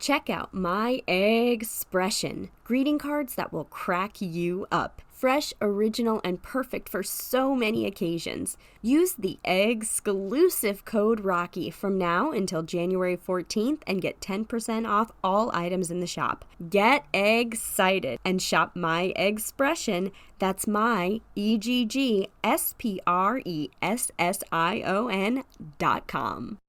Check out My Eggspression. Greeting cards that will crack you up. Fresh, original, and perfect for so many occasions. Use the exclusive code ROCKY from now until January 14th and get 10% off all items in the shop. Get excited and shop My Eggspression. That's my EGGSPRESSION.com.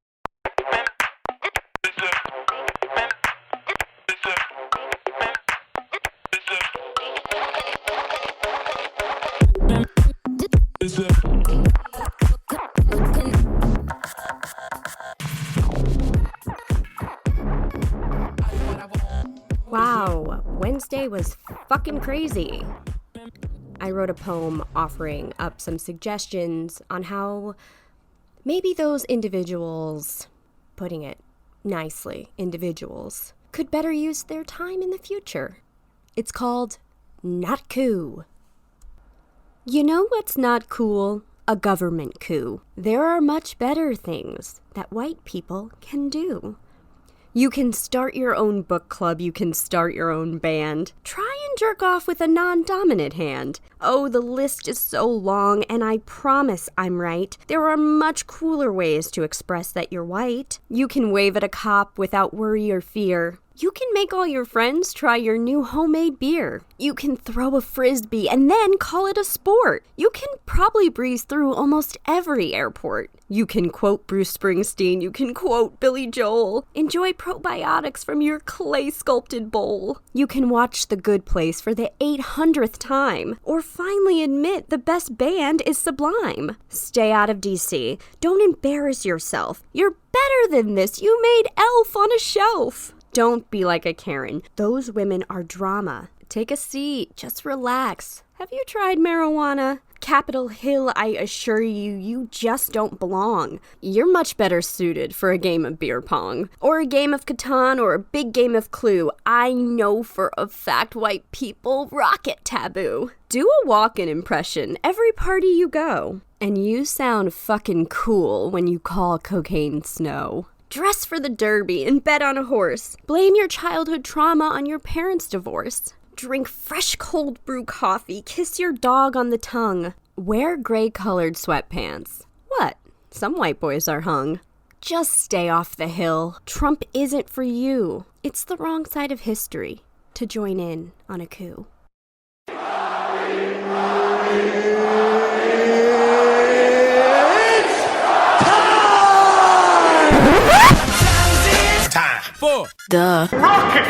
Wow, Wednesday was fucking crazy. I wrote a poem offering up some suggestions on how maybe those individuals, putting it nicely, individuals, could better use their time in the future. It's called Not Cool. You know what's not cool? A government coup. There are much better things that white people can do. You can start your own book club, you can start your own band. Try and jerk off with a non-dominant hand. Oh, the list is so long, and I promise I'm right. There are much cooler ways to express that you're white. You can wave at a cop without worry or fear. You can make all your friends try your new homemade beer. You can throw a frisbee and then call it a sport. You can probably breeze through almost every airport. You can quote Bruce Springsteen. You can quote Billy Joel. Enjoy probiotics from your clay-sculpted bowl. You can watch The Good Place for the 800th time. Or finally admit the best band is Sublime. Stay out of DC. Don't embarrass yourself. You're better than this. You made Elf on a shelf. Don't be like a Karen. Those women are drama. Take a seat. Just relax. Have you tried marijuana? Capitol Hill, I assure you, you just don't belong. You're much better suited for a game of beer pong. Or a game of Catan or a big game of Clue. I know for a fact white people rock it taboo. Do a walk-in impression every party you go. And you sound fucking cool when you call cocaine snow. Dress for the derby and bet on a horse. Blame your childhood trauma on your parents' divorce. Drink fresh cold brew coffee. Kiss your dog on the tongue. Wear gray-colored sweatpants. What? Some white boys are hung. Just stay off the hill. Trump isn't for you. It's the wrong side of history to join in on a coup. Time for the Rocket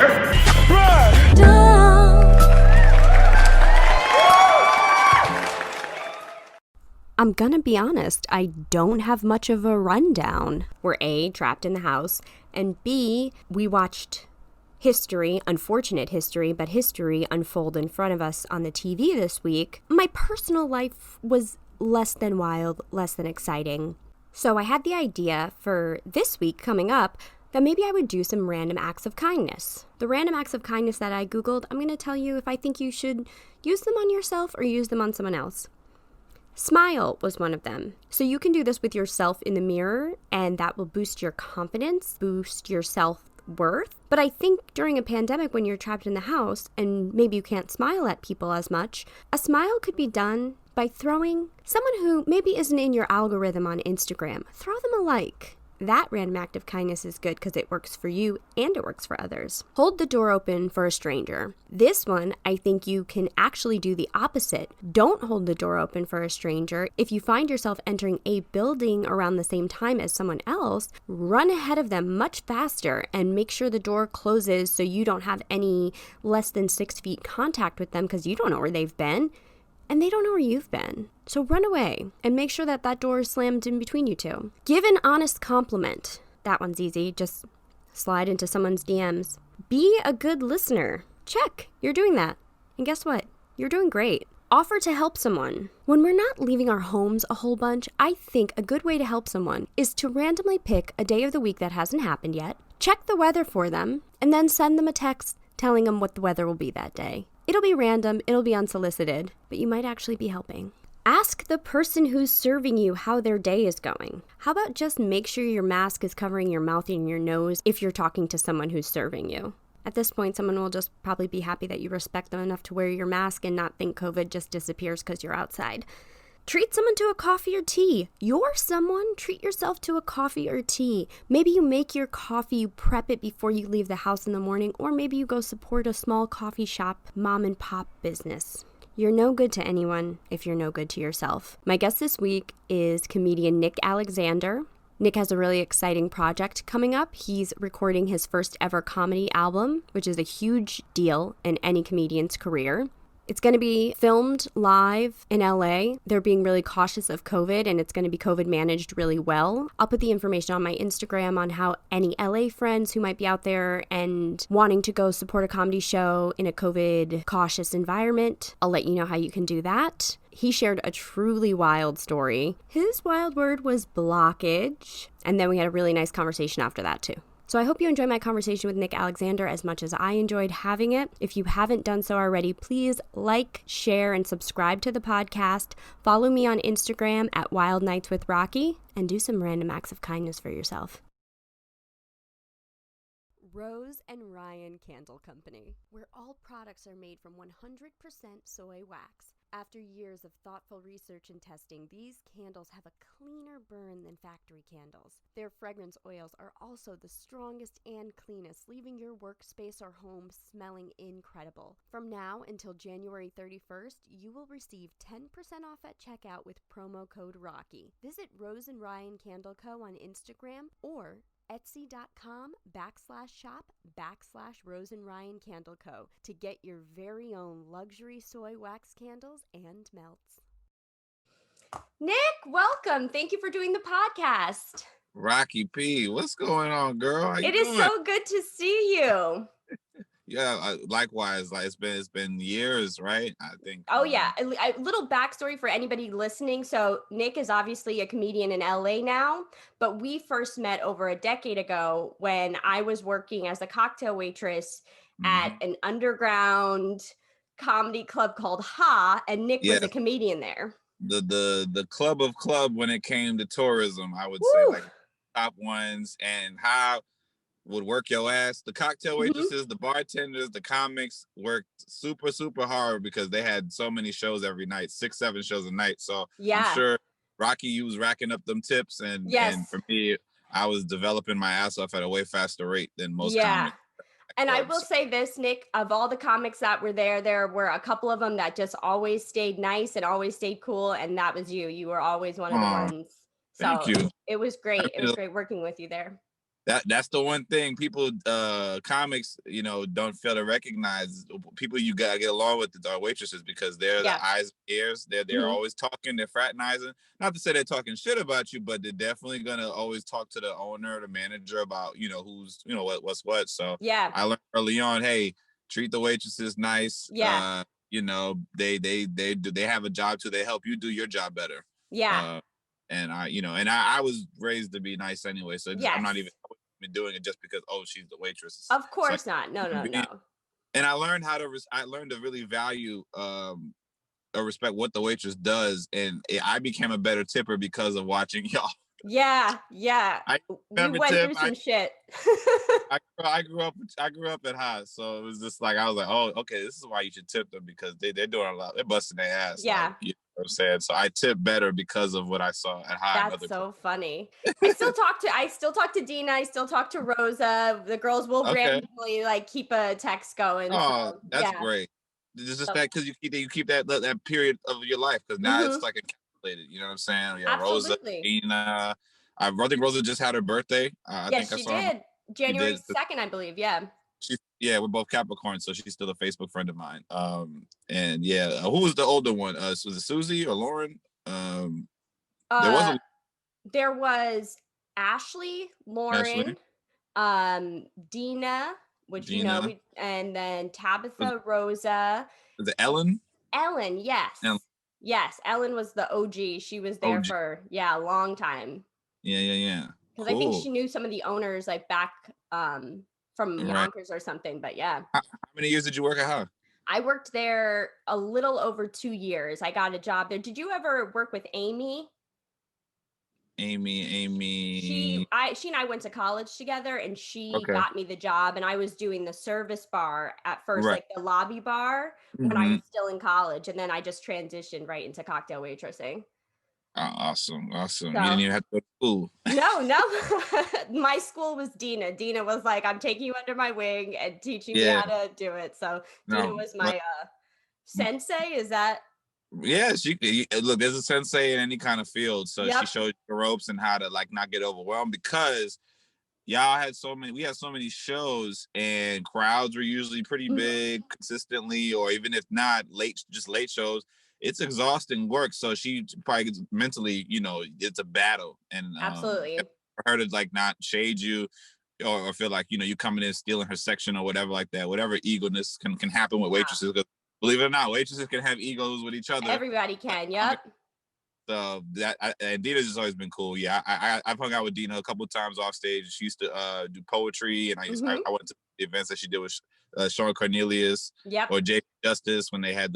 I'm gonna be honest, I don't have much of a rundown. We're A, trapped in the house, and B, we watched history, unfortunate history, but history unfold in front of us on the TV this week. My personal life was less than wild, less than exciting. So I had the idea for this week coming up that maybe I would do some random acts of kindness. The random acts of kindness that I Googled, I'm going to tell you if I think you should use them on yourself or use them on someone else. Smile was one of them. So you can do this with yourself in the mirror, and that will boost your confidence, boost your self-worth. But I think during a pandemic when you're trapped in the house and maybe you can't smile at people as much, a smile could be done by throwing someone who maybe isn't in your algorithm on Instagram. Throw them a like. That random act of kindness is good because it works for you and it works for others. Hold the door open for a stranger. This one, I think you can actually do the opposite. Don't hold the door open for a stranger. If you find yourself entering a building around the same time as someone else, run ahead of them much faster and make sure the door closes so you don't have any less than 6 feet contact with them because you don't know where they've been. And they don't know where you've been. So run away and make sure that that door is slammed in between you two. Give an honest compliment. That one's easy. Just slide into someone's DMs. Be a good listener. Check. You're doing that. And guess what? You're doing great. Offer to help someone. When we're not leaving our homes a whole bunch, I think a good way to help someone is to randomly pick a day of the week that hasn't happened yet, check the weather for them, and then send them a text telling them what the weather will be that day. It'll be random, it'll be unsolicited, but you might actually be helping. Ask the person who's serving you how their day is going. How about just make sure your mask is covering your mouth and your nose if you're talking to someone who's serving you? At this point, someone will just probably be happy that you respect them enough to wear your mask and not think COVID just disappears because you're outside. Treat someone to a coffee or tea. You're someone. Treat yourself to a coffee or tea. Maybe you make your coffee, you prep it before you leave the house in the morning, or maybe you go support a small coffee shop, mom and pop business. You're no good to anyone if you're no good to yourself. My guest this week is comedian Nick Alexander. Nick has a really exciting project coming up. He's recording his first ever comedy album, which is a huge deal in any comedian's career. It's going to be filmed live in LA. They're being really cautious of COVID, and it's going to be COVID managed really well. I'll put the information on my Instagram on how any LA friends who might be out there and wanting to go support a comedy show in a COVID cautious environment, I'll let you know how you can do that. He shared a truly wild story. His wild word was blockage, and then we had a really nice conversation after that too. So I hope you enjoy my conversation with Nick Alexander as much as I enjoyed having it. If you haven't done so already, please like, share, and subscribe to the podcast. Follow me on Instagram at Wild Nights with Rocky, and do some random acts of kindness for yourself. Rose and Ryan Candle Company, where all products are made from 100% soy wax. After years of thoughtful research and testing, these candles have a cleaner burn than factory candles. Their fragrance oils are also the strongest and cleanest, leaving your workspace or home smelling incredible. From now until January 31st, you will receive 10% off at checkout with promo code ROCKY. Visit Rose and Ryan Candle Co. on Instagram or etsy.com/shop/Rose and Ryan Candle Co. to get your very own luxury soy wax candles and melts. Nick, welcome. Thank you for doing the podcast. Rocky P, what's going on, girl? How you It is doing? so good to see you. Yeah, likewise. Like it's been years, right? I think. Oh yeah, a little backstory for anybody listening. So Nick is obviously a comedian in LA now, but we first met over a decade ago when I was working as a cocktail waitress at an underground comedy club called Ha, and Nick was a comedian there. The club of club when it came to tourism, I would say like top ones, and how would work your ass. The cocktail waitresses, the bartenders, the comics worked super, super hard because they had so many shows every night, 6-7 shows a night. So I'm sure Rocky, you was racking up them tips, and for me, I was developing my ass off at a way faster rate than most comics. And I will say this, Nick, of all the comics that were there were a couple of them that just always stayed nice and always stayed cool, and that was you. You were always one of the ones. So thank you. It was great. It was great working with you there. That's the one thing people, comics, don't fail to recognize. People you gotta get along with are waitresses, because they're the eyes and ears. They're always talking, they're fraternizing. Not to say they're talking shit about you, but they're definitely gonna always talk to the owner, the manager about who's what's what. So I learned early on, hey, treat the waitresses nice. They have a job too. They help you do your job better. And I was raised to be nice anyway, so I'm not even doing it just because she's the waitress. Of course not. No. And I learned I learned to really value or respect what the waitress does, and I became a better tipper because of watching y'all. Yeah. We went through some shit. I grew up at high, so it was just like I was like, oh, okay, this is why you should tip them, because they're doing a lot. They're busting their ass. Yeah. Like, you know what I'm saying? So I tip better because of what I saw at high. That's so funny. I still talk to Dina. I still talk to Rosa. The girls will randomly keep a text going. Oh, so, that's great. It's just that because you keep that period of your life, because now it's like encapsulated. You know what I'm saying? Yeah, absolutely. Rosa, Dina. I think Rosa just had her birthday. I think she did. January 2nd, I believe. Yeah. We're both Capricorn, so she's still a Facebook friend of mine. And who was the older one? Was it Susie or Lauren? There was Ashley, Lauren, Dina, which and then Tabitha, Rosa. Was it Ellen? Ellen, yes. Yes, Ellen was the OG. She was there for a long time. Yeah. Because I think she knew some of the owners back from Yonkers or something. But yeah. How many years did you work at her? I worked there a little over 2 years. I got a job there. Did you ever work with Amy? Amy. She and I went to college together, and she Okay. got me the job, and I was doing the service bar at first, Right. like the lobby bar when I Mm-hmm. was still in college, and then I just transitioned right into cocktail waitressing. Awesome. Awesome. You didn't So even have to go to school. no, no. My school was Dina. Dina was like, "I'm taking you under my wing and teaching you Yeah. how to do it." So Dina No. was But my sensei. Is that? yeah, look, there's a sensei in any kind of field. So she Yep. showed you the ropes and how to like not get overwhelmed because y'all had we had so many shows and crowds were usually pretty Mhm. big consistently, or even if not just late shows. It's exhausting work. So she probably gets mentally, it's a battle. And Absolutely. for her to like not shade you or feel like, you coming in stealing her section or whatever like that, whatever egoness can happen with Yeah. waitresses. 'Cause believe it or not, waitresses can have egos with each other. Everybody can. Yep. So and Dina's just always been cool. Yeah, I've hung out with Dina a couple of times off stage. She used to do poetry, and Mhm. I went to the events that she did with Sean Cornelius Yep. or Jay Justice when they had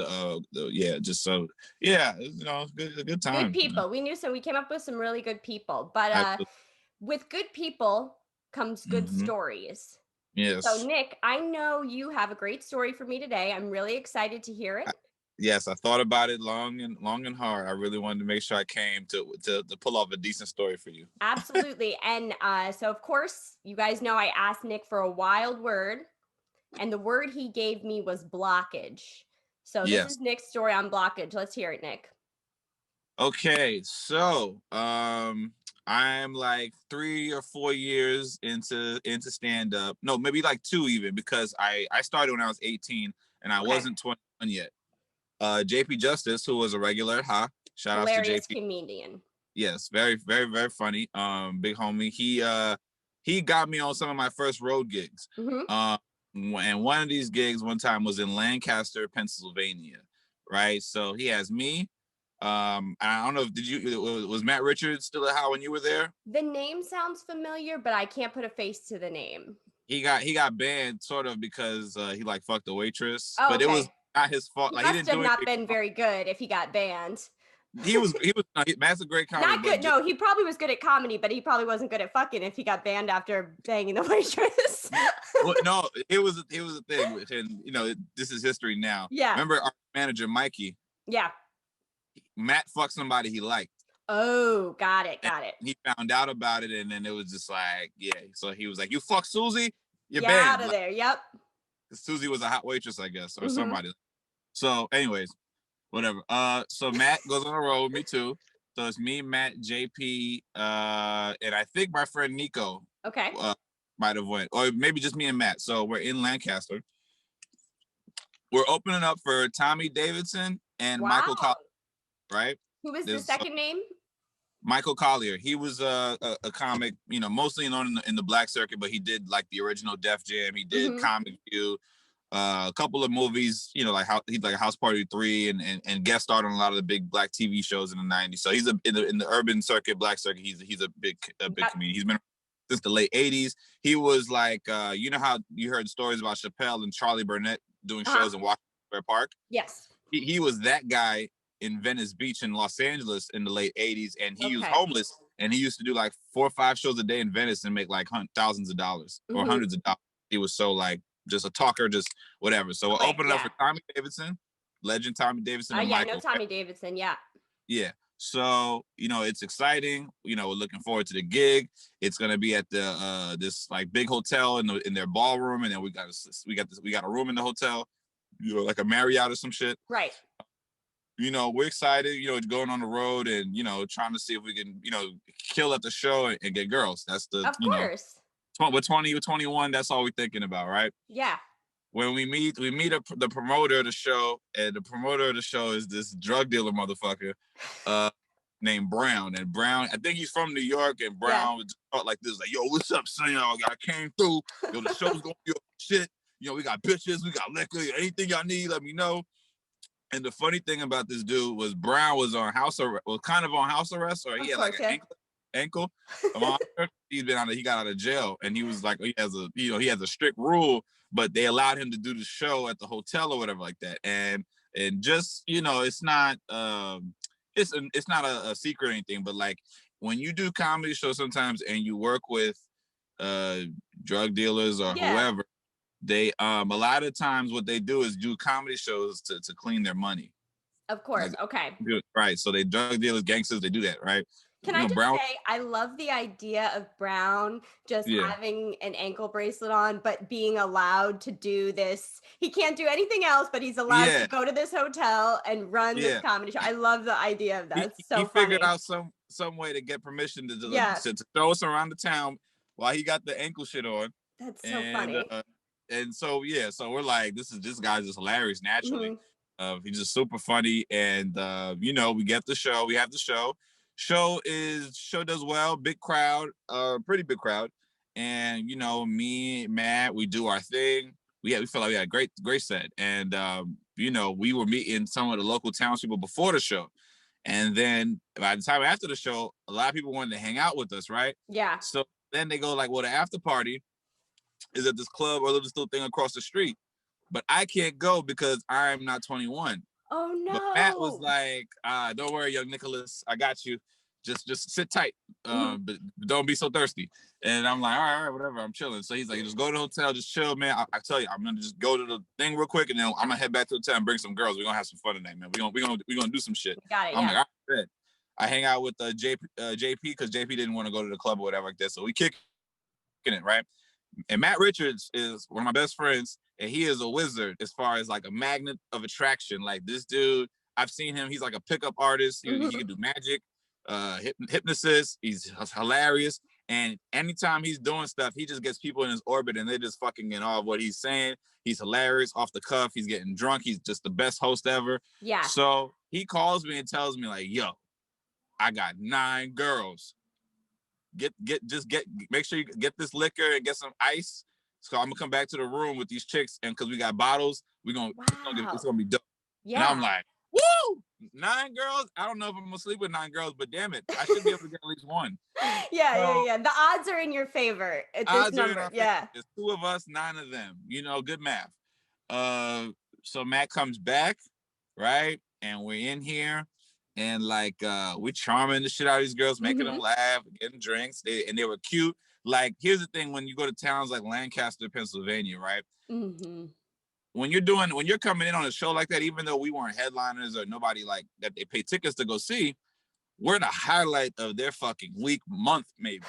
yeah, just so yeah, a good Good time. people. We came up with some really good people. But Absolutely. with good people comes good Hmm. stories. So Yes. Nick, I know you have a great story for me today. I'm really excited to hear it. Yes, I thought about it long and hard. I really wanted to make sure I came to pull off a decent story for you. Absolutely. And so, of course, you guys know I asked Nick for a wild word, and the word he gave me was blockage. So, this Yes. is Nick's story on blockage. Let's hear it, Nick. Okay, so I'm like 3 or 4 years into stand up. No, maybe like two even because I started when I was 18 and I Okay. wasn't 21 yet. JP Justice, who was a regular at Ha, shout outs to Hilarious JP. comedian. Yes, very very very funny. Big homie. He got me on some of my first road gigs. Hmm. And one of these gigs one time was in Lancaster, Pennsylvania. Right, so he has me. I don't know if was Matt Richards still at How when you were there? The name sounds familiar, but I can't put a face to the name. He got banned sort of because he like fucked a waitress, Oh, but it was okay. not his fault. He Like he must didn't have do not anything been wrong. very good if he got banned. No, Matt's a great comic, Not but good. No, he probably was good at comedy, but he probably wasn't good at fucking if he got banned after banging the waitress. well, no, it was a thing, and this is history now. Yeah. Remember our manager Mikey? Yeah. Matt fucked somebody he liked. Oh, got it. And Got it. he found out about it, and then it was just like, yeah. So he was like, "You fuck Susie, you're Get out banned." of Like, there. Yep. Susie was a hot waitress, I guess, or Hmm. somebody. So, anyways, whatever. So Matt goes on the road with me too. So it's me, Matt, JP, and I think my friend Nico Okay. might have went, or maybe just me and Matt. So we're in Lancaster. We're opening up for Tommy Davidson and Michael Wow. Collier, right? Who was the There's second name? Michael Collier. He was a comic, mostly known in the black circuit, but he did like the original Def Jam. He did Hmm. Comic View, a couple of movies, like how he's like House Party 3 and guest starred on a lot of the big black TV shows in the 90s. So he's in the urban circuit, black circuit. He's a big Yep. comedian. He's been since the late 80s. He was like, you know how you heard stories about Chappelle and Charlie Burnett doing shows in Washington Square Park? Yes. He was that guy in Venice Beach in Los Angeles in the late 80s, and he was Okay. homeless, and he used to do like 4 or 5 shows a day in Venice and make like thousands of dollars or Mhm. hundreds of dollars. He was so like just a talker, just whatever. So we'll Quick, open it up yeah. for Tommy Davidson, legend Tommy Davidson, and Yeah, I Michael. know Tommy Davidson. Yeah. Yeah. So, it's exciting. We're looking forward to the gig. It's gonna be at the this like big hotel in their ballroom, and then we got a room in the hotel, like a Marriott or some shit. Right. We're excited, going on the road and, trying to see if we can, kill at the show and get girls. That's the, Of course. we're 20 or 21. That's all we're thinking about, right? Yeah. When we meet the promoter of the show, and the promoter of the show is this drug dealer motherfucker named Brown. And Brown, I think he's from New York, and Brown was just like this, like, yo, what's up, son? I came through. Yo, the show's gonna be shit. We got bitches, we got liquor, anything y'all need, let me know. And the funny thing about this dude was Brown was on house arrest, kind of on house arrest, or he had like an ankle. He got out of jail, and he was like, he has a strict rule but they allowed him to do the show at the hotel or whatever like that. And just, you know, it's not it's not a secret or anything, but like when you do comedy shows sometimes and you work with drug dealers or whoever, they a lot of times what they do is do comedy shows to clean their money. Of course. Like, okay. right. So they drug dealers, gangsters, they do that, right? Can I just say, I love the idea of Brown just having an ankle bracelet on, but being allowed to do this. He can't do anything else, but he's allowed to go to this hotel and run this comedy show. I love the idea of that. It's so funny. He figured out some way to get permission to show us around the town while he got the ankle shit on. That's so funny. And so, so we're like, this guy's just hilarious naturally. He's just super funny. And, you know, we have the show. Show does well, big crowd, pretty big crowd. And, you know, me, Matt, we do our thing. We feel like we had a great set. And, you know, we were meeting some of the local townspeople before the show. And then by the time after the show, a lot of people wanted to hang out with us, right? Yeah. So then they go like, well, the after party is at this club or this little thing across the street. But I can't go because I'm not 21. Oh no. But Matt was like, don't worry, young Nicholas, I got you. Just sit tight. But don't be so thirsty. And I'm like, all right, whatever, I'm chilling. So he's like, just go to the hotel, just chill, man. I tell you, I'm gonna just go to the thing real quick, and then I'm gonna head back to the hotel and bring some girls. We're gonna have some fun tonight, man. We're gonna do some shit. Got it. I'm like, all right. I hang out with JP because JP didn't want to go to the club or whatever like that. So we kicking it, right? And Matt Richards is one of my best friends, and he is a wizard as far as like a magnet of attraction. Like this dude, I've seen him. He's like a pickup artist. He can do magic, hypnotist. He's hilarious. And anytime he's doing stuff, he just gets people in his orbit and they're just fucking in awe of what he's saying. He's hilarious off the cuff. He's getting drunk. He's just the best host ever. Yeah. So he calls me and tells me like, yo, I got 9 girls. Make sure you get this liquor and get some ice. So I'm gonna come back to the room with these chicks, and because we got bottles, it's gonna be dope. Yeah. And I'm like, woo! 9 girls. I don't know if I'm gonna sleep with 9 girls, but damn it, I should be able to get at least one. Yeah. The odds are in your favor at this number. Yeah. There's 2 of us, 9 of them. You know, good math. So Matt comes back, right? And we're in here. And like we're charming the shit out of these girls, making them laugh, getting drinks. They were cute. Like, here's the thing: when you go to towns like Lancaster, Pennsylvania, right? When you're coming in on a show like that, even though we weren't headliners or nobody like that they pay tickets to go see, we're the highlight of their fucking week, month, maybe.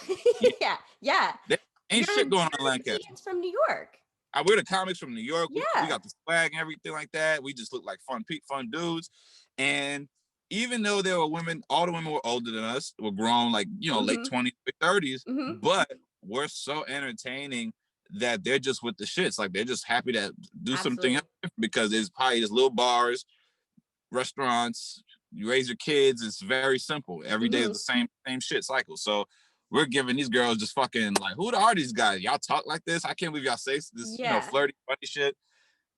Yeah. There ain't shit going on in Lancaster. It's from New York. We're the comics from New York. We got the swag and everything like that. We just look like fun dudes. And even though there were women, all the women were older than us, were grown, like, you know, late 20s, 30s, but we're so entertaining that they're just with the shits. Like, they're just happy to do something else because it's probably just little bars, restaurants, you raise your kids. It's very simple. Every day is the same shit cycle. So we're giving these girls just fucking like, who are these guys? Y'all talk like this? I can't believe y'all say this, you know, flirty, funny shit.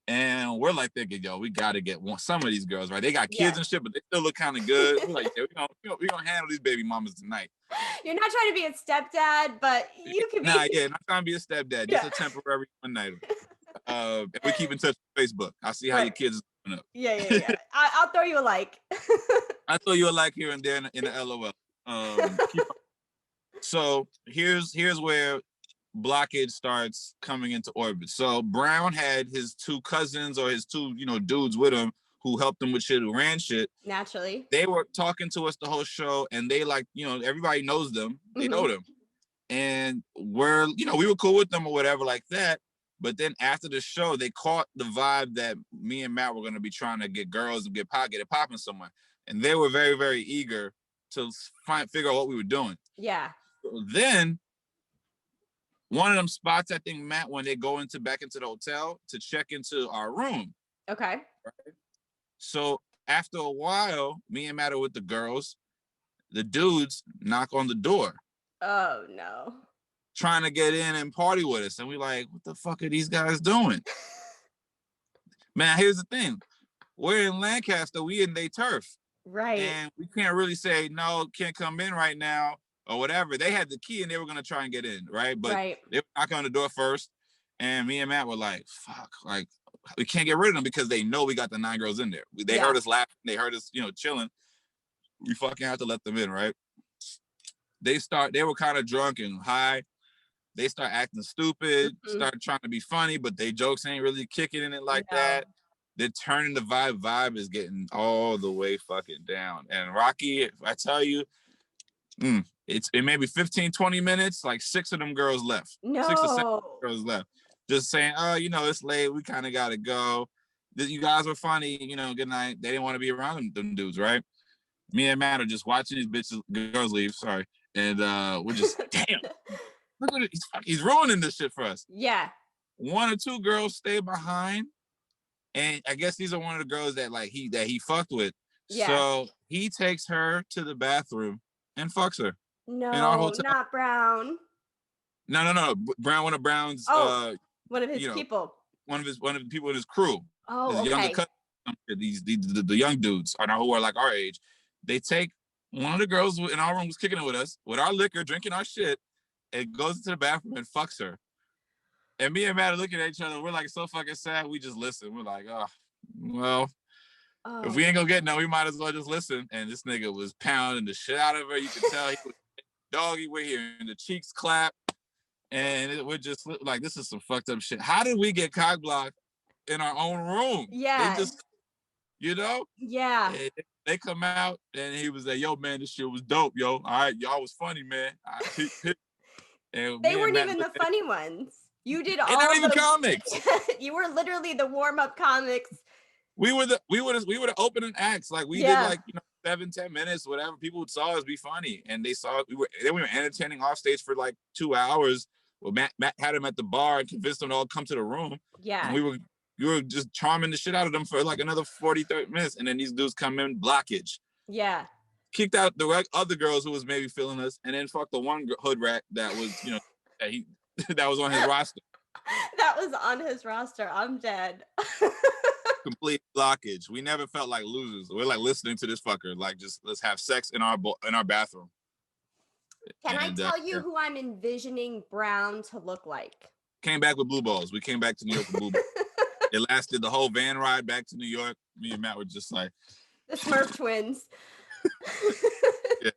And we're like thinking, yo, we got to get some of these girls, right? They got kids and shit, but they still look kind of good. We're like, we're gonna handle these baby mamas tonight. You're not trying to be a stepdad, but you can be. Not trying to be a stepdad. Just a temporary one night. And we keep in touch with Facebook. I'll see how your kids are coming up. Yeah. I'll throw you a like. I throw you a like here and there in the LOL. So here's where blockage starts coming into orbit. So Brown had his 2 cousins or his 2, you know, dudes with him who helped him with shit, who ran shit. Naturally. They were talking to us the whole show, and they like, you know, everybody knows them. They know them. And we're, you know, we were cool with them or whatever like that. But then after the show, they caught the vibe that me and Matt were going to be trying to get girls and get it popping somewhere. And they were very, very eager to figure out what we were doing. Yeah. So then one of them spots, I think, Matt, when they go back into the hotel to check into our room. Okay. Right? So after a while, me and Matt are with the girls. The dudes knock on the door. Oh, no. Trying to get in and party with us. And we're like, what the fuck are these guys doing? Man, here's the thing. We're in Lancaster. We in their turf. Right. And we can't really say, no, can't come in right now or whatever. They had the key and they were going to try and get in, right? But they were knocking on the door first. And me and Matt were like, fuck, like we can't get rid of them because they know we got the 9 girls in there. They heard us laughing, they heard us, chilling. We fucking have to let them in, right? They were kind of drunk and high. They start acting stupid, start trying to be funny, but they jokes ain't really kicking in it like that. They're turning the vibe. Vibe is getting all the way fucking down. And Rocky, if I tell you, it may be 15, 20 minutes, like 6 of them girls left. 6 or 7 girls left. Just saying, oh, it's late. We kind of got to go. You guys were funny, good night. They didn't want to be around them dudes, right? Me and Matt are just watching these girls leave, sorry. And we're just, damn. Look at it. He's ruining this shit for us. Yeah. 1 or 2 girls stay behind. And I guess these are one of the girls that he fucked with. Yeah. So he takes her to the bathroom and fucks her. No, in our hotel. Not Brown. No. Brown, one of Brown's one of his people. One of the people in his crew. Oh, his younger cousin, the young dudes who are like our age. They take one of the girls in our room was kicking it with us, with our liquor, drinking our shit, and goes into the bathroom and fucks her. And me and Matt are looking at each other. We're like so fucking sad. We just listen. We're like, if we ain't gonna get no, we might as well just listen. And this nigga was pounding the shit out of her. You could tell he was doggy. We're hearing the cheeks clap. And we're just like, this is some fucked up shit. How did we get cock blocked in our own room? Yeah. They just, Yeah. They come out and he was like, yo, man, this shit was dope, yo. All right, y'all was funny, man. And they weren't even the funny ones. You did all not even comics. You were literally the warm-up comics. We were the opening acts. Like we did 7-10 minutes, whatever. People saw us be funny, and they saw we were entertaining off stage for like 2 hours. Well, Matt had him at the bar and convinced them to all come to the room. Yeah. And we were just charming the shit out of them for like another 40, 30 minutes, and then these dudes come in blockage. Yeah. Kicked out the other girls who was maybe feeling us, and then fucked the one hood rat that was that was on his roster. That was on his roster. I'm dead. Complete blockage. We never felt like losers. We're like listening to this fucker. Like, just let's have sex in our bathroom. Can I tell you who I'm envisioning Brown to look like? Came back with blue balls. We came back to New York with blue balls. It lasted the whole van ride back to New York. Me and Matt were just like the Smurf twins. Yeah.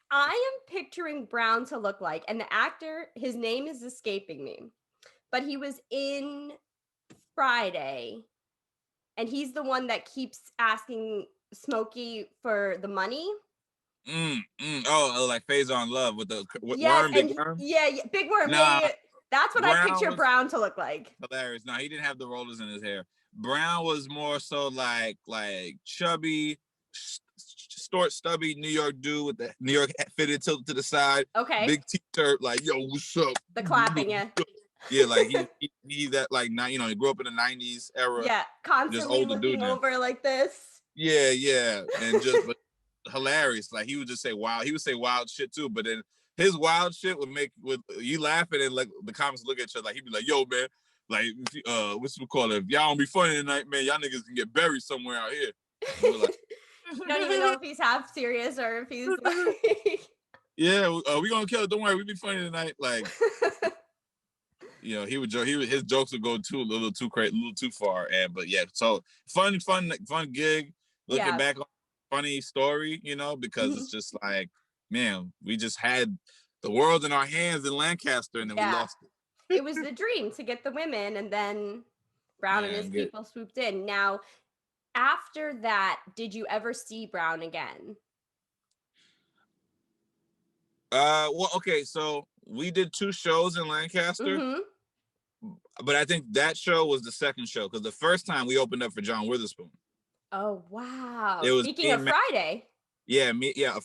I am picturing Brown to look like, and the actor, his name is escaping me, but he was in Friday, and he's the one that keeps asking Smokey for the money. Oh, like Faison Love with the worm, Big Worm? Yeah, Big Worm. Nah, yeah. That's what I picture Brown to look like. Hilarious. No, he didn't have the rollers in his hair. Brown was more so like chubby, stubby New York dude with the New York fitted tilted to the side. Okay. Big t-shirt, like, yo, what's up? The clapping, yeah. Yeah, like he that like he grew up in the 90s era. Yeah, constantly looking over like this. Yeah, and just but hilarious. Like he would just say wild. He would say wild shit too, but then his wild shit would make with you laughing and like the comics look at you like he'd be like, yo, man, like what's we call it? If y'all don't be funny tonight, man, y'all niggas can get buried somewhere out here. Like, you don't even know if he's half serious or if he's like yeah, we gonna kill it. Don't worry, we be funny tonight. Like he would joke. His jokes would go a little too crazy, a little too far. But yeah, so fun gig. Looking back on funny story, because it's just like, man, we just had the world in our hands in Lancaster, and then we lost it. It was the dream to get the women, and then Brown and his people swooped in. Now, after that, did you ever see Brown again? Well, okay, so we did 2 shows in Lancaster, but I think that show was the second show because the first time we opened up for John Witherspoon. Oh wow! It was Speaking of Friday. Yeah,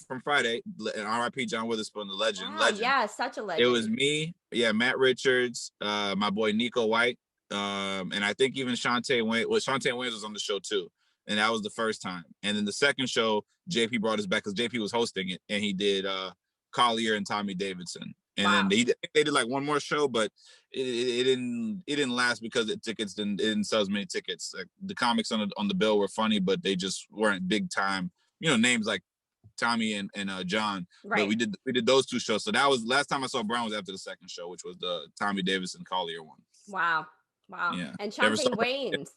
from Friday, R.I.P. John Witherspoon, the legend. Wow, yeah, such a legend. It was me, Matt Richards, my boy Nico White, and I think even Shantae Waynes. Well, Shantae Waynes was on the show too, and that was the first time. And then the second show, JP brought us back because JP was hosting it, and he did Collier and Tommy Davidson. And then they did like one more show, but it didn't last because the tickets didn't sell as many tickets. Like, the comics on the bill were funny, but they just weren't big time. Names like Tommy and John. Right. But we did those 2 shows. So that was last time I saw Brown was after the second show, which was the Tommy Davidson Collier one. Wow. Wow. Yeah. And Never saw Shantae her. Waynes,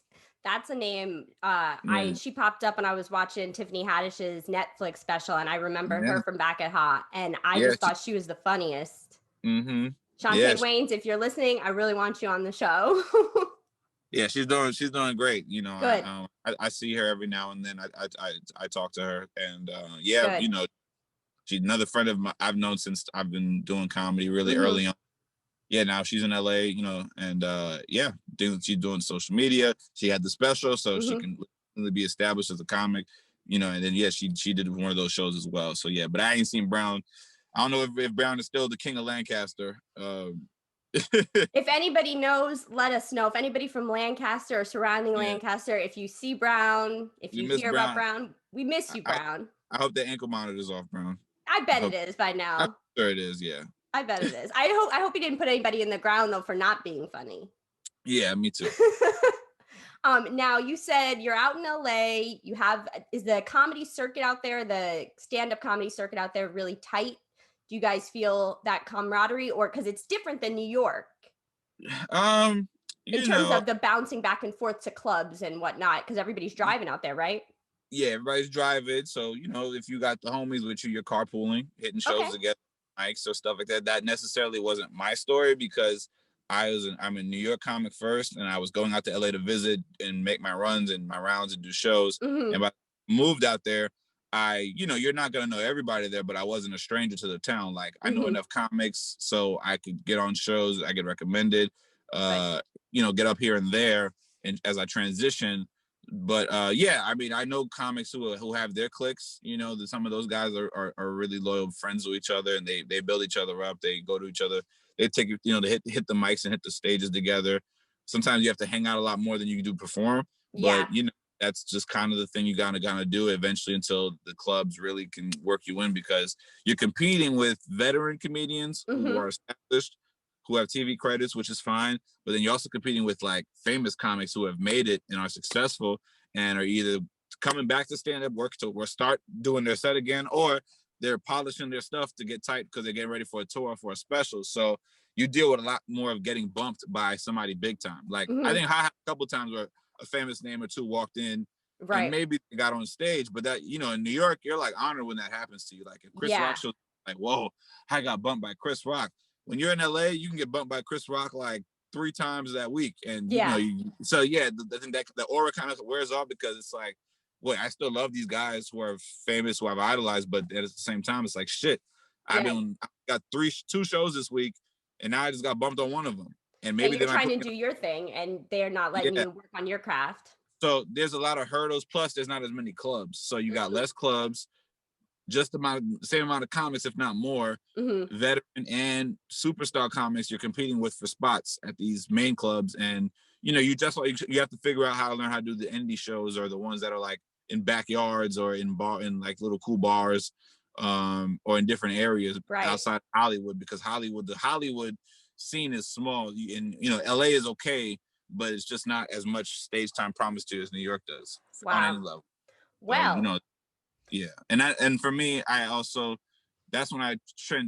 that's a name. Yeah. She popped up when I was watching Tiffany Haddish's Netflix special, and I remember Yeah. her from Back at Hot, and I Yeah. just thought she was the funniest. Mm-hmm. Yeah. Shantae Waynes, if you're listening, I really want you on the show. Yeah, she's doing great. Good. I see her every now and then. I talk to her, and yeah, Good. she's another friend of mine I've known since I've been doing comedy really Mhm. early on. Yeah, now she's in LA, and yeah, she's doing social media. She had the special, so she Mhm. can really be established as a comic, and then yeah, she did one of those shows as well. So yeah, but I ain't seen Brown. I don't know if Brown is still the king of Lancaster. If anybody knows, let us know. If anybody from Lancaster or surrounding Yeah, Lancaster, if you see Brown, if you you miss hear about Brown. Brown, we miss you, I, Brown. I hope the ankle monitor's off, Brown. I I bet it hope. is by I'm now. sure it is. Yeah. I bet it is. I hope he didn't put anybody in the ground though for not being funny. Yeah, me too. Now you said you're out in LA. Is the comedy circuit out there, the stand-up comedy circuit out there really tight? Do you guys feel that camaraderie, or because it's different than New York Um, in you terms know, of the bouncing back and forth to clubs and whatnot? Because everybody's driving out there, right? yeah, everybody's driving. So, if you got the homies with you, you're carpooling, hitting shows Okay. together, mics or stuff like that. That necessarily wasn't my story because I'm a New York comic first, and I was going out to LA to visit and make my runs and my rounds and do shows. Mm-hmm. And when I moved out there, you're not gonna know everybody there, but I wasn't a stranger to the town. Like I know Mm-hmm. enough comics so I could get on shows, I get recommended, Right. get up here and there, and as I transition. But yeah, I mean, I know comics who have their cliques. That some of those guys are really loyal friends with each other, and they build each other up. They go to each other. They take they hit the mics and hit the stages together. Sometimes you have to hang out a lot more than you do perform, but Yeah. that's just kind of the thing you gotta do eventually until the clubs really can work you in because you're competing with veteran comedians who Mm-hmm. are established, who have TV credits, which is fine. But then you're also competing with like famous comics who have made it and are successful and are either coming back to stand up work or start doing their set again, or they're polishing their stuff to get tight because they're getting ready for a tour or for a special. So you deal with a lot more of getting bumped by somebody big time. Like I Mm-hmm. think I had a couple times where a famous name or two walked in and Right. maybe they got on stage, but that in New York, you're like honored when that happens to you. Like if Chris Rock Yeah. shows, like, whoa, I got bumped by Chris Rock. When you're in LA, you can get bumped by Chris Rock like 3 times that week, and Yeah. so yeah, I think that the aura kind of wears off because it's like, wait, I still love these guys who are famous, who I've idolized, but at the same time, it's like shit. I Yeah. got two shows this week, and now I just got bumped on one of them, and And maybe they you're might trying put to me do your thing, and they're not on, letting yeah. you work on your craft. So there's a lot of hurdles. Plus, there's not as many clubs, so you got less clubs, just same amount of comics, if not more, Mm-hmm. veteran and superstar comics you're competing with for spots at these main clubs. And you have to figure out how to learn how to do the indie shows or the ones that are like in backyards or in like little cool bars, or in different areas Right. outside Hollywood, because the Hollywood scene is small, and LA is okay, but it's just not as much stage time promised to you as New York does on any Wow. level. So Well, yeah, and for me, I also that's when I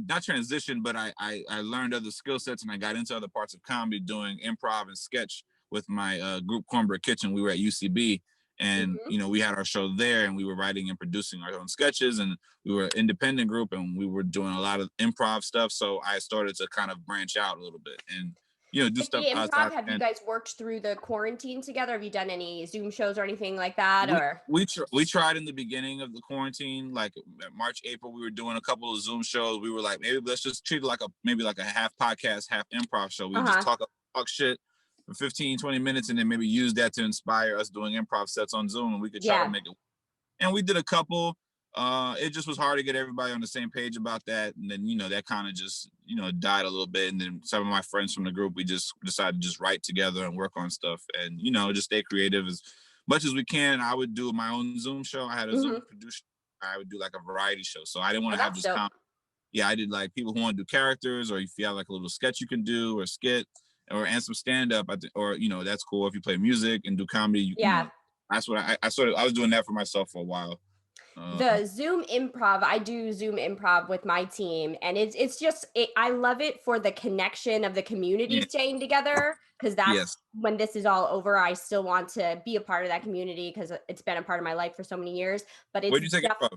not transitioned, but I learned other skill sets and I got into other parts of comedy, doing improv and sketch with my group Cornbread Kitchen. We were at UCB, and mhm. we had our show there, and we were writing and producing our own sketches, and we were an independent group, and we were doing a lot of improv stuff. So I started to kind of branch out a little bit and do With the stuff improv, outside. have you And guys worked through the quarantine together? Have you done any Zoom shows or anything like that? Or we tried in the beginning of the quarantine, like March, April. We were doing a couple of Zoom shows. We were like, maybe let's just treat it like a half podcast, half improv show. We just uh-huh. talk shit for 15-20 minutes, and then maybe use that to inspire us doing improv sets on Zoom, and we could try to Yeah. make it. And we did a couple. It just was hard to get everybody on the same page about that, and then that kind of just died a little bit. And then some of my friends from the group, we just decided to just write together and work on stuff, and just stay creative as much as we can. I would do my own Zoom show. I had a Zoom Mm-hmm. producer. I would do like a variety show, so I didn't want Oh, to have that's just dope. yeah, I did like people who want to do characters, or if you have like a little sketch you can do, or skit, and some stand up, or that's cool. If you play music and do comedy, Yeah. that's what I was doing that for myself for a while. The Zoom improv, I do Zoom improv with my team, and it's just I love it for the connection of the community Yeah, staying together. because that's Yes. when this is all over. I still want to be a part of that community because it's been a part of my life for so many years. But it's Where'd you take it from?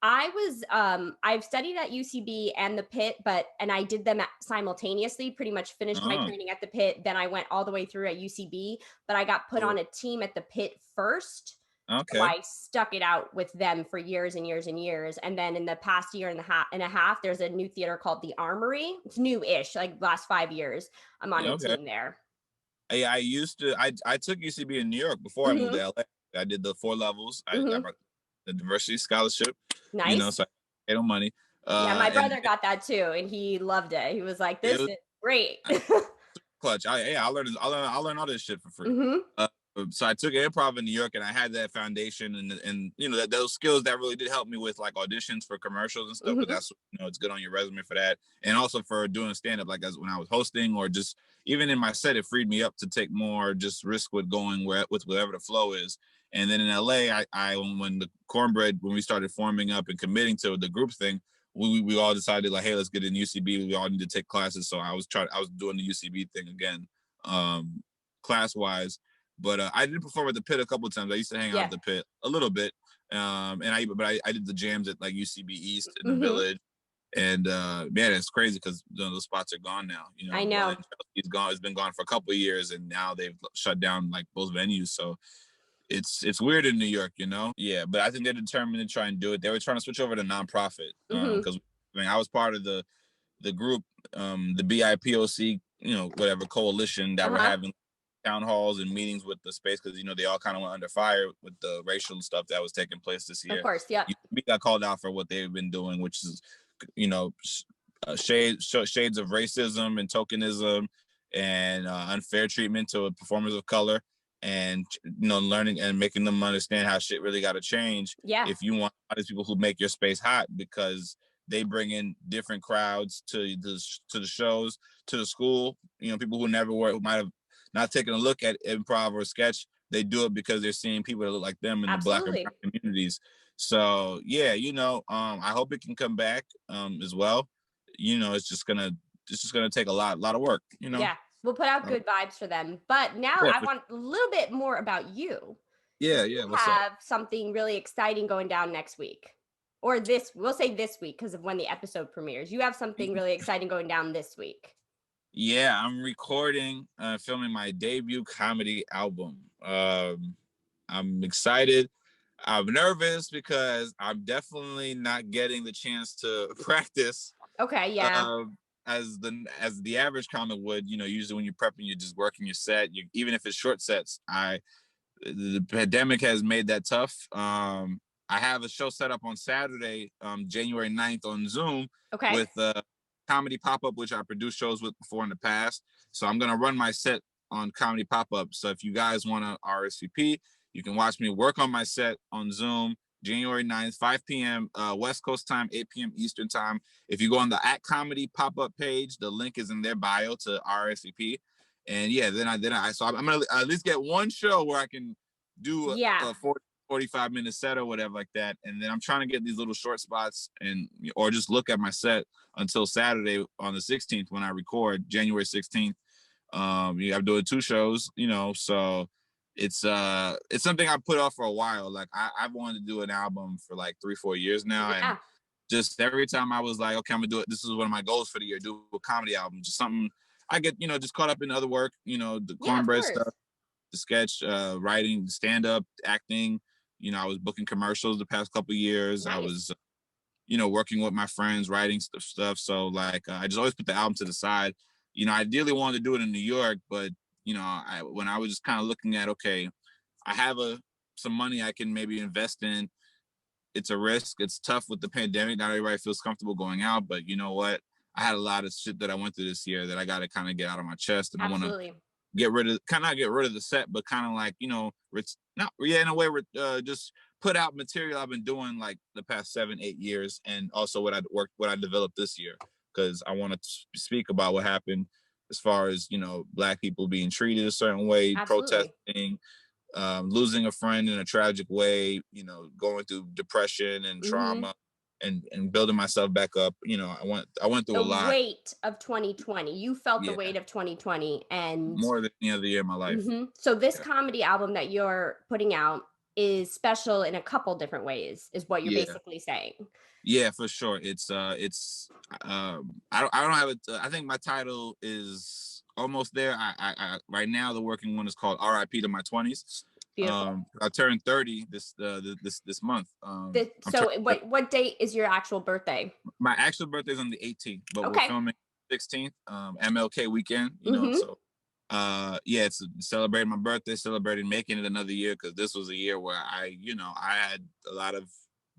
I've studied at UCB and the Pit, and I did them simultaneously, pretty much finished my Oh, training at the Pit, then I went all the way through at UCB, but I got put cool. on a team at the Pit first. So Okay. I stuck it out with them for years and years and years. And then in the past year and a half, there's a new theater called the Armory. It's new-ish, like last 5 years. I'm on Yeah, a okay. team there. I used to. I took UCB in New York before I moved Hmm. to LA. I did the 4 levels. I got Hmm. the diversity scholarship. Nice. So I paid no money. Yeah, my And brother got that too, and he loved it. He was like, it "This was is great." clutch. I learned all this shit for free. Hmm. Uh, so I took improv in New York, and I had that foundation and those skills that really did help me with like auditions for commercials and stuff. But Hmm. that's it's good on your resume for that, and also for doing stand up like as when I was hosting or just even in my set, it freed me up to take more just risk with going with whatever the flow is. And then in LA, I when the cornbread when we started forming up and committing to the group thing, we all decided like, hey, let's get in UCB. We all need to take classes. So I was doing the UCB thing again, class wise. But I did perform at the Pit a couple of times. I used to hang out at Yeah. the Pit a little bit, and I did the jams at like UCB East in the Hmm. Village, and man, it's crazy because those spots are gone now. I The one in know. Chelsea's gone. It's been gone for a couple of years, and now they've shut down like both venues. So it's weird in New York. Yeah, but I think they're determined to try and do it. They were trying to switch over to nonprofit Hmm. because I was part of the group, the BIPOC, whatever coalition that were Uh-huh. having town halls and meetings with the space because they all kind of went under fire with the racial stuff that was taking place this Of year. course. Yep. We got called out for what they've been doing, which is shades of racism and tokenism and unfair treatment to performers of color, and learning and making them understand how shit really got to change Yeah. if you want these people who make your space hot, because they bring in different crowds to the shows, to the school. People who never were, who might have not taken a look at improv or sketch. They do it because they're seeing people that look like them in the Black or Absolutely. brown communities. So yeah, I hope it can come back as well. It's just gonna take a lot of work. Yeah. We'll put out Uh, good vibes for them. But now yeah, I want a little bit more about you. yeah, You yeah. What's up? have something really exciting going down next week. Or we'll say this week because of when the episode premieres. You have something really exciting going down this week. Yeah, I'm recording, filming my debut comedy album. I'm excited. I'm nervous because I'm definitely not getting the chance to practice, Okay, yeah. um, as the average comic would. Usually when you're prepping, you're just working your set. Even if it's short sets, the pandemic has made that tough. I have a show set up on Saturday, January 9th on Zoom Okay. with Comedy Pop Up, which I produced shows with before in the past. So I'm going to run my set on Comedy Pop Up. So if you guys want to RSVP, you can watch me work on my set on Zoom January 9th, 5 p.m. West Coast time, 8 p.m. Eastern time. If you go on the @Comedy Pop Up page, the link is in their bio to RSVP. And yeah, so I'm gonna at least get one show where I can do Yeah. a 45-minute set or whatever like that. And then I'm trying to get these little short spots or just look at my set until Saturday on the 16th when I record, January 16th. I'm doing 2 shows, so it's something I put off for a while. Like I've wanted to do an album for like 3-4 years now, and Yeah. just every time I was like, okay, I'm gonna do it. This is one of my goals for the year: do a comedy album. Just something I get, just caught up in other work, the Yeah, of cornbread course. stuff, the sketch, writing, stand up, acting. I was booking commercials the past couple of years. I Nice. was, working with my friends, writing stuff. So like, I just always put the album to the side. I ideally wanted to do it in New York, but when I was just kind of looking at, okay, I have some money I can maybe invest in. It's a risk. It's tough with the pandemic. Not everybody feels comfortable going out, but you know what? I had a lot of shit that I went through this year that I got to kind of get out of my chest, and I want to Absolutely. get rid of the set, but kind of like not yeah in a way just put out material I've been doing like the past 7-8 years, and also what I developed this year, because I want to speak about what happened as far as Black people being treated a certain way, Absolutely. protesting, losing a friend in a tragic way, going through depression and Mhm. trauma, and building myself back up. You know, I went through The a lot. weight of 2020. You felt the Yeah, weight of 2020, and more than any other year in my life. so this Yeah, comedy album that you're putting out is special in a couple different ways, is what you're yeah, basically saying. yeah, for sure. I don't have it. I think my title is almost there. Right now the working one is called R.I.P. to my 20s. Beautiful. I turned 30 this month. I'm turning So what date is your actual birthday? my actual birthday's on the 18th, but we're Okay. filming 16th, MLK weekend, you know, Mhm. so yeah, it's celebrating my birthday, celebrating making it another year, because this was a year where I had a lot of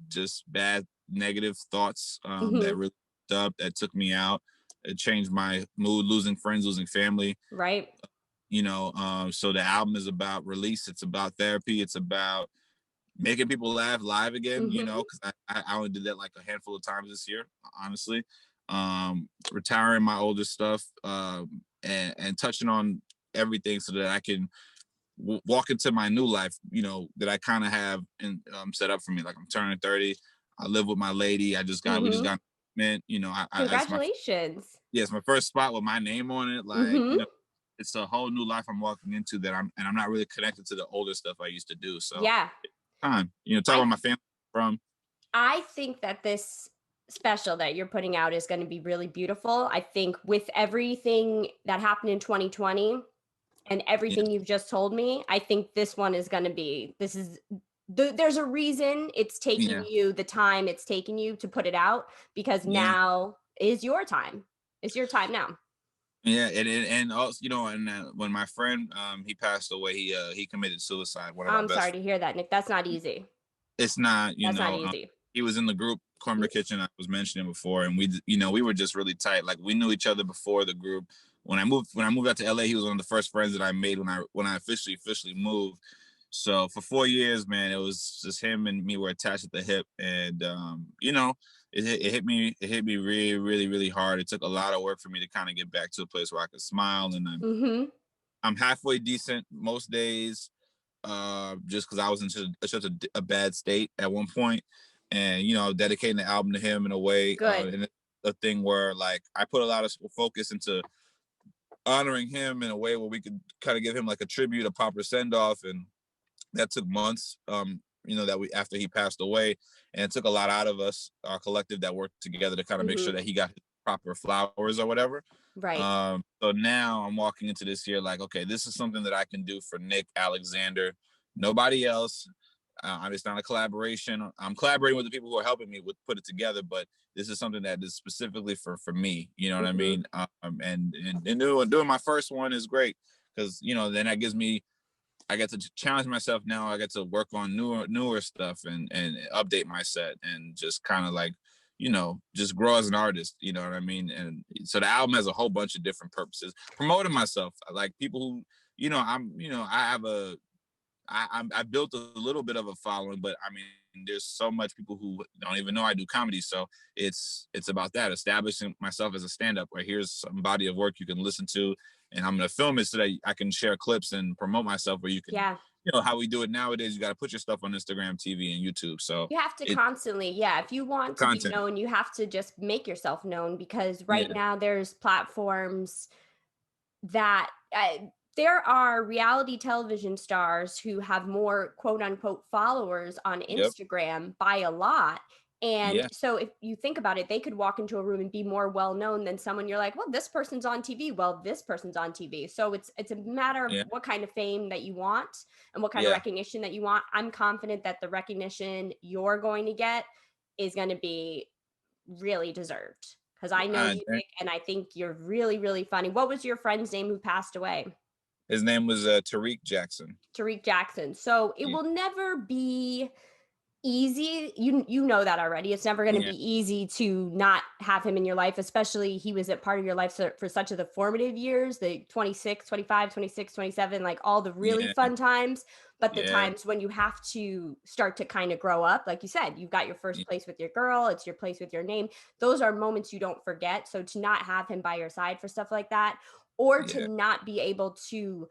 just bad negative thoughts that Mhm. really up that took me out. It changed my mood, losing friends, losing family, Right? so the album is about release, it's about therapy, it's about making people laugh live again, Mhm. because I only did that like a handful of times this year, honestly. Retiring my older stuff, and touching on everything so that I can walk into my new life, that I kind of have set up for me. Like, I'm turning 30. I live with my lady. We just Mhm. got, man, it's my, Congratulations. yeah, it's my first spot with my name on it. Like, Mhm. it's a whole new life I'm walking into, and I'm not really connected to the older stuff I used to do. So Yeah. time. Talk I about my family from. I think that this special that you're putting out is going to be really beautiful. I think with everything that happened in 2020 and Yeah, everything you've just told me, I think this one is going to be there's a reason it's taking yeah, you the time it's taking you to put it out, because yeah, now is your time. It's your time now. yeah, and also, and when my friend he passed away, he committed suicide. One of my I'm best sorry friends. to hear that, Nick. That's not easy. It's not, That's not easy. he was in the group Cornbread Kitchen I was mentioning before, and we were just really tight. Like, we knew each other before the group. When I moved out to LA, he was one of the first friends that I made when I officially moved. So for 4 years, man, it was just him and me were attached at the hip, and it hit me really, really, really hard. It took a lot of work for me to kind of get back to a place where I could smile, and Mhm. I'm halfway decent most days, just because I was in such a bad state at one point, and dedicating the album to him in a way, Good. and it's a thing where, like, I put a lot of focus into honoring him in a way where we could kind of give him like a tribute, a proper send off, and that took months. That we after he passed away, and it took a lot out of us, our collective that worked together to kind of make sure Mhm. that he got his proper flowers or whatever. Right. So now I'm walking into this year like, okay, this is something that I can do for Nick Alexander, nobody else. It's not a collaboration. I'm collaborating with the people who are helping me with put it together, but this is something that is specifically for me. You know what I Mhm. mean? And doing my first one is great, because then that gives me, I get to challenge myself now. I get to work on newer stuff, and update my set, and just kind of like, just grow as an artist. You know what I mean? And so the album has a whole bunch of different purposes. Promoting myself, I like people who, I have I built a little bit of a following, but I mean, there's so much people who don't even know I do comedy. So it's about that, establishing myself as a stand-up, where here's some body of work you can listen to, and I'm gonna film it so that I can share clips and promote myself. Where you can, Yeah. how we do it nowadays. You got to put your stuff on Instagram, TV, and YouTube. So You have to it constantly, yeah, if you want to be content. known, you have to just make yourself known, because right Yeah. now there's platforms that there are reality television stars who have more quote unquote followers on Yep. Instagram by a lot. And Yeah. so if you think about it, they could walk into a room and be more well known than someone you're like, well, this person's on TV. Well, this person's on TV. So it's a matter of Yeah. what kind of fame that you want and what kind of Yeah. recognition that you want. I'm confident that the recognition you're going to get is going to be really deserved, because I know you, Nick, and I think you're really, really funny. What was your friend's name who passed away? His name was Tariq Jackson. Tariq Jackson. So it Yeah. will never be easy. You know that already. It's never going to Yeah. be easy to not have him in your life, especially he was a part of your life for such of the formative years, the 26, 25, 26, 27, like all the really Yeah. fun times, but the Yeah. times when you have to start to kind of grow up, like you said, you've got your Yeah. first place with your girl, it's your place with your name. Those are moments you don't forget. So to not have him by your side for stuff like that, or to Yeah. not be able to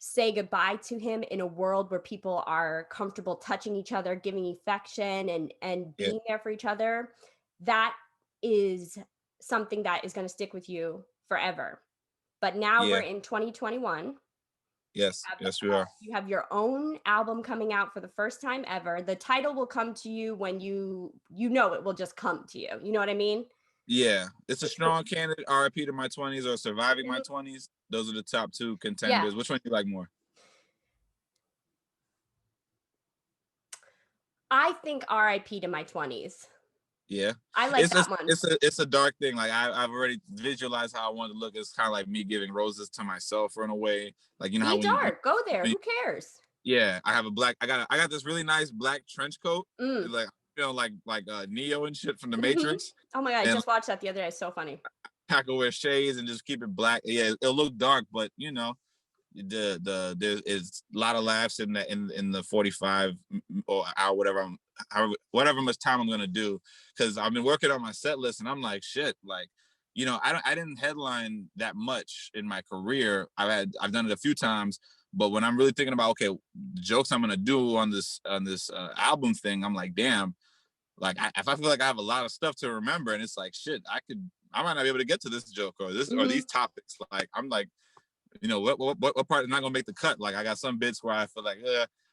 say goodbye to him in a world where people are comfortable touching each other, giving affection and Yeah. being there for each other, that is something that is going to stick with you forever. But now we're Yeah. in 2021. Yes. Yes, we are. You have your own album coming out for the first time ever. The title will come to you when you know it will just come to you. You know what I mean? Yeah. It's a strong candidate. RIP to my 20s or Surviving my Mhm. 20s. Those are the top two Yeah. contenders. Which one do you like more? I think RIP to my 20s. Yeah. I like It's that one. it's a dark thing. Like I've already visualized how I want to look. It's kind of like me giving roses to myself in a way. Like, you know how Be when you dark. Go there. Who cares? yeah, I have a black. I got this really nice black trench coat. Mm. Like, you know, like Neo and shit from the Mhm. Matrix. Oh my god, I And just watched that the other day. It's so funny. I could wear shades and just keep it black. Yeah, it'll look dark, but you know, there is a lot of laughs in the 45 or hour whatever much time I'm gonna do, because I've been working on my set list and I'm like, shit, like, you know, I didn't headline that much in my career. I've done it a few times, but when I'm really thinking about, okay, the jokes I'm gonna do on this album thing, I'm like, damn, like if I feel like I have a lot of stuff to remember, and it's like, shit, I might not be able to get to this joke or these topics. Like, I'm like, you know, what part is not gonna make the cut? Like, I got some bits where I feel like,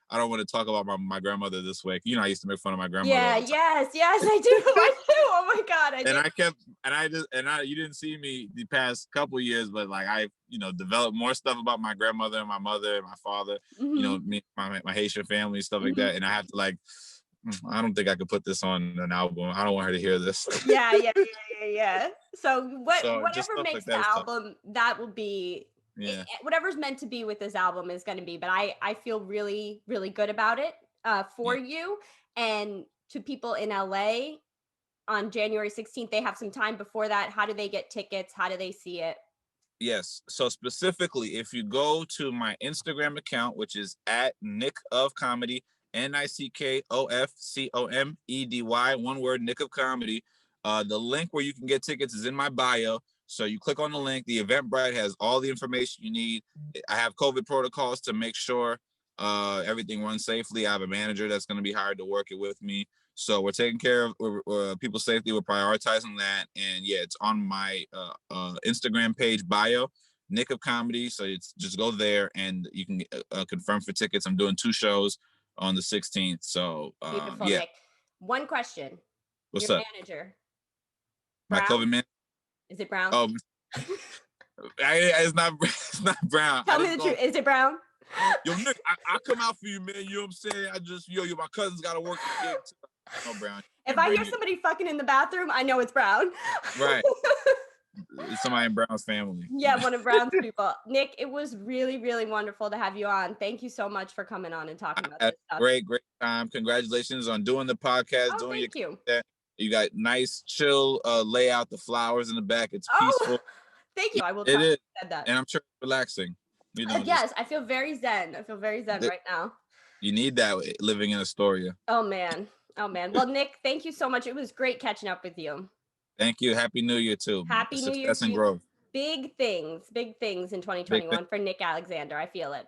I don't want to talk about my grandmother this way. You know, I used to make fun of my grandmother all Yeah, the time. yes, I do. I do. Oh my god, I And do. you didn't see me the past couple years, but like I, you know, developed more stuff about my grandmother and my mother and my father, you know, me, my Haitian family, stuff like that. And I have to like, I don't think I could put this on an album. I don't want her to hear this. Yeah. So So just whatever stuff like makes the that is tough. album, that will be Yeah. whatever's meant to be with this album is going to be. But I feel really really good about it for Yeah. you and to people in LA on January 16th. They have some time before that. How do they get tickets? How do they see it? Yes. So specifically, if you go to my Instagram account, which is at Nick of Comedy, NICKOFCOMEDY, one word, Nick of Comedy. The link where you can get tickets is in my bio. So you click on the link. The Eventbrite has all the information you need. I have COVID protocols to make sure everything runs safely. I have a manager that's going to be hired to work it with me. So we're taking care of people's safety. We're prioritizing that. And yeah, it's on my Instagram page bio, Nick of Comedy. So it's just go there and you can confirm for tickets. I'm doing 2 shows on the 16th. So Beautiful, yeah. Nick. One question. What's Your up? manager, My Brown? COVID man. Is it Brown? Oh, it's not it's not Brown. Tell me the truth. Is it Brown? Yo, Nick, I come out for you, man. You know what I'm saying? My cousin's got to work the gig too. No, Brown. If I hear somebody fucking in the bathroom, I know it's Brown. Right. It's somebody in Brown's family. Yeah, one of Brown's people. Nick, it was really, really wonderful to have you on. Thank you so much for coming on and talking about this stuff. Great time. Congratulations on doing the podcast. Oh, thank you. You got nice, chill layout. The flowers in the back. It's peaceful. Thank you. I will it tell is. you said that. And I'm sure it's relaxing. You know, yes, I feel very zen. I feel very zen right now. You need that living in Astoria. Oh man. Well, Nick, thank you so much. It was great catching up with you. Thank you. Happy New Year too. Happy New Year and growth. Big things in 2021 for Nick Alexander. I feel it.